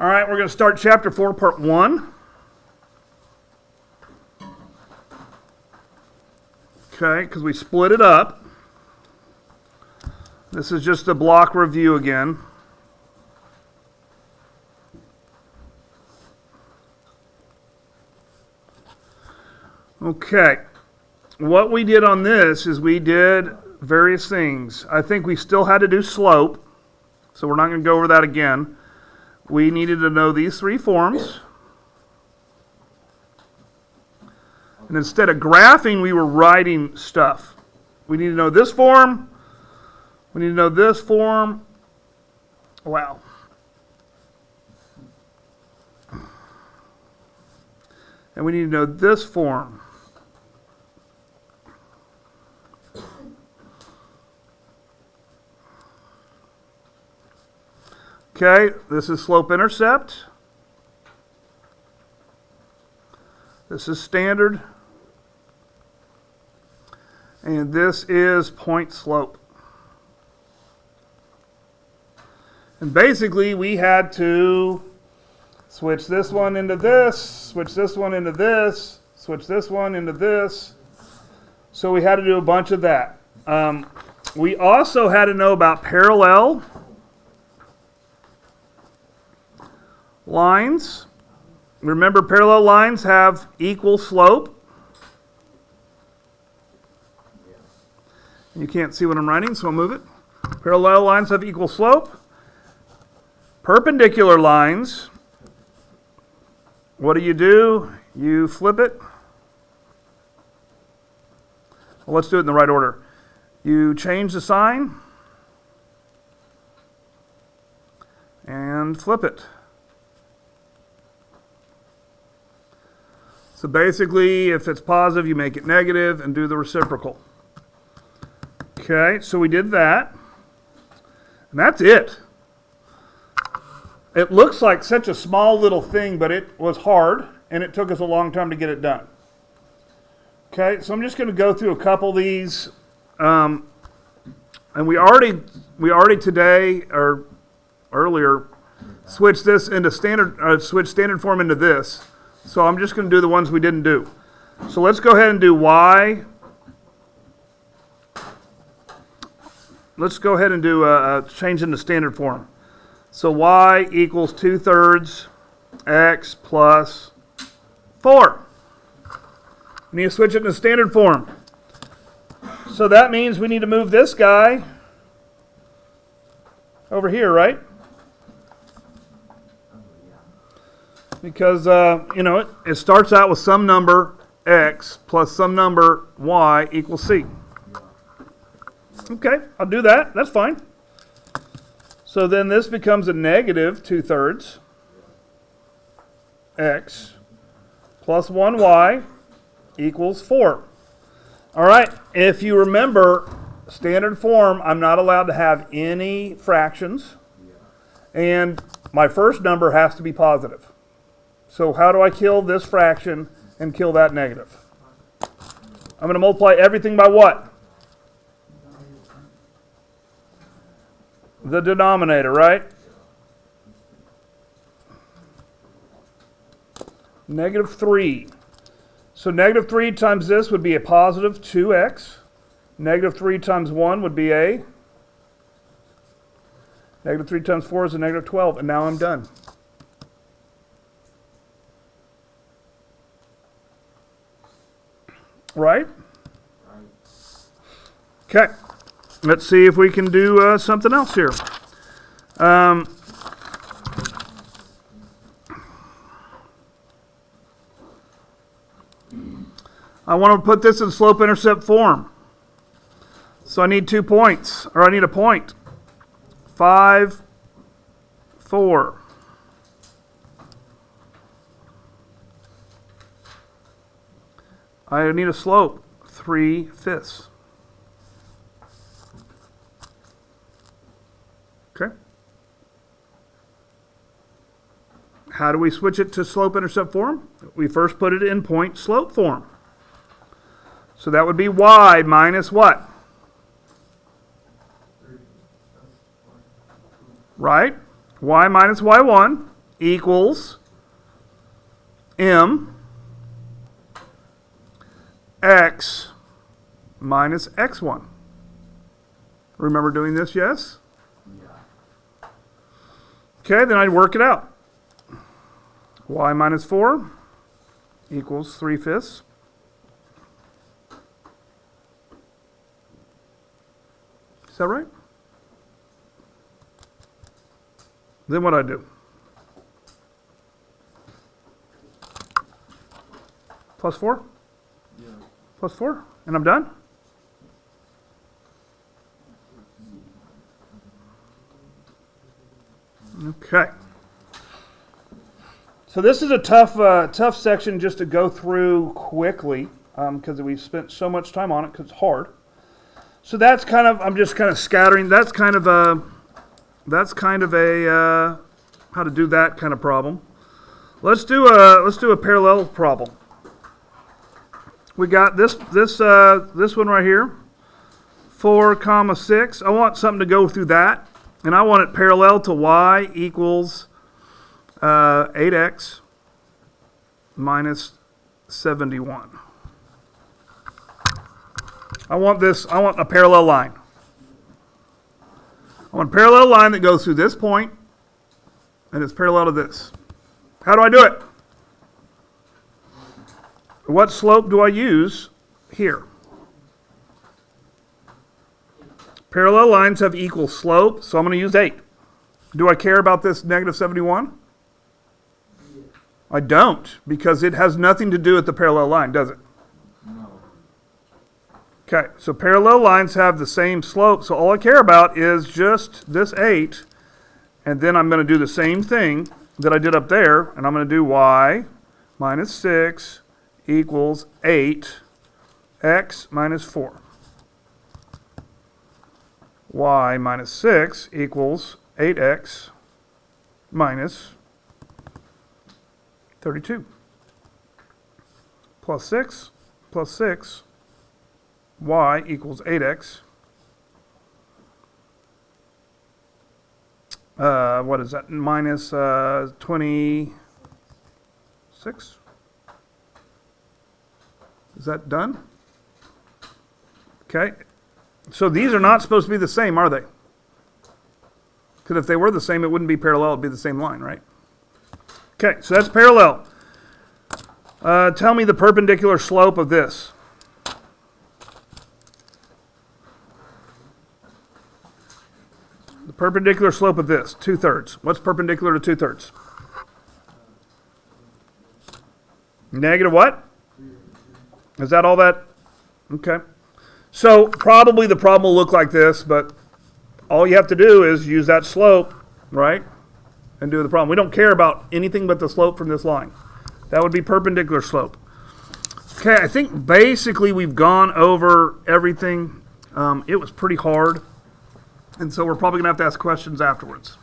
All right, we're going to start chapter 4, part 1. Okay, because we split it up. This is just a block review again. Okay, what we did on this is we did various things. I think we still had to do slope, so we're not going to go over that again. We needed to know these three forms. And instead of graphing, we were writing stuff. We need to know this form. We need to know this form. Wow. And we need to know this form. Okay, this is slope-intercept. This is standard. And this is point-slope. And basically, we had to switch this one into this, switch this one into this, switch this one into this. So we had to do a bunch of that. We also had to know about parallel lines. Remember, parallel lines have equal slope. You can't see what I'm writing, so I'll move it. Parallel lines have equal slope. Perpendicular lines, what do? You flip it. Well, let's do it in the right order. You change the sign and flip it. So basically, if it's positive, you make it negative and do the reciprocal. Okay, so we did that. And that's it. It looks like such a small little thing, but it was hard, and it took us a long time to get it done. Okay, so I'm just going to go through a couple of these. And we already today, or earlier, switched this into switched standard form into this. So I'm just going to do the ones we didn't do. So let's go ahead and do y. Let's go ahead and do a change into standard form. So y equals 2/3 x plus 4. We need to switch it into standard form. So that means we need to move this guy over here, right? Because, it starts out with some number x plus some number y equals c. Okay, I'll do that. That's fine. So then this becomes a negative 2/3 x plus 1y equals 4. All right, if you remember, standard form, I'm not allowed to have any fractions. And my first number has to be positive. So how do I kill this fraction and kill that negative? I'm going to multiply everything by what? The denominator, right? Negative 3. So negative 3 times this would be a positive 2x. Negative 3 times 1 would be a. Negative 3 times 4 is a negative 12. And now I'm done. Right? Okay. Let's see if we can do something else here. I want to put this in slope-intercept form. So I need 2 points, or I need a point. 5, 4. I need a slope, 3/5. Okay. How do we switch it to slope-intercept form? We first put it in point-slope form. So that would be y minus what? Right? Y minus y1 equals m x minus x1. Remember doing this, yes? Yeah. Okay, then I'd work it out. Y minus 4 equals 3/5. Is that right? Then what do I do? Plus 4? Yeah. Plus 4? And I'm done? Okay. So this is a tough section just to go through quickly because we've spent so much time on it because it's hard. So that's kind of, I'm just kind of scattering. That's kind of a how to do that kind of problem. Let's do a parallel problem. We got this one right here, 4, 6. I want something to go through that, and I want it parallel to y equals 8x minus 71. I want a parallel line. I want a parallel line that goes through this point, and it's parallel to this. How do I do it? What slope do I use here? Parallel lines have equal slope, so I'm going to use 8. Do I care about this negative 71? I don't, because it has nothing to do with the parallel line, does it? No. Okay, so parallel lines have the same slope, so all I care about is just this 8, and then I'm going to do the same thing that I did up there, and I'm going to do y minus 6 equals 8x minus 4. Y minus 6 equals 8x minus 32. Plus 6 plus 6, y equals 8x. What is that? Minus 26? Is that done? Okay. So these are not supposed to be the same, are they? Because if they were the same, it wouldn't be parallel. It would be the same line, right? Okay, so that's parallel. Tell me the perpendicular slope of this. The perpendicular slope of this, 2/3. What's perpendicular to 2/3? Negative what? Is that all that? Okay. So probably the problem will look like this, but all you have to do is use that slope, right? And do the problem. We don't care about anything but the slope from this line. That would be perpendicular slope. Okay, I think basically we've gone over everything. It was pretty hard, and so we're probably going to have to ask questions afterwards.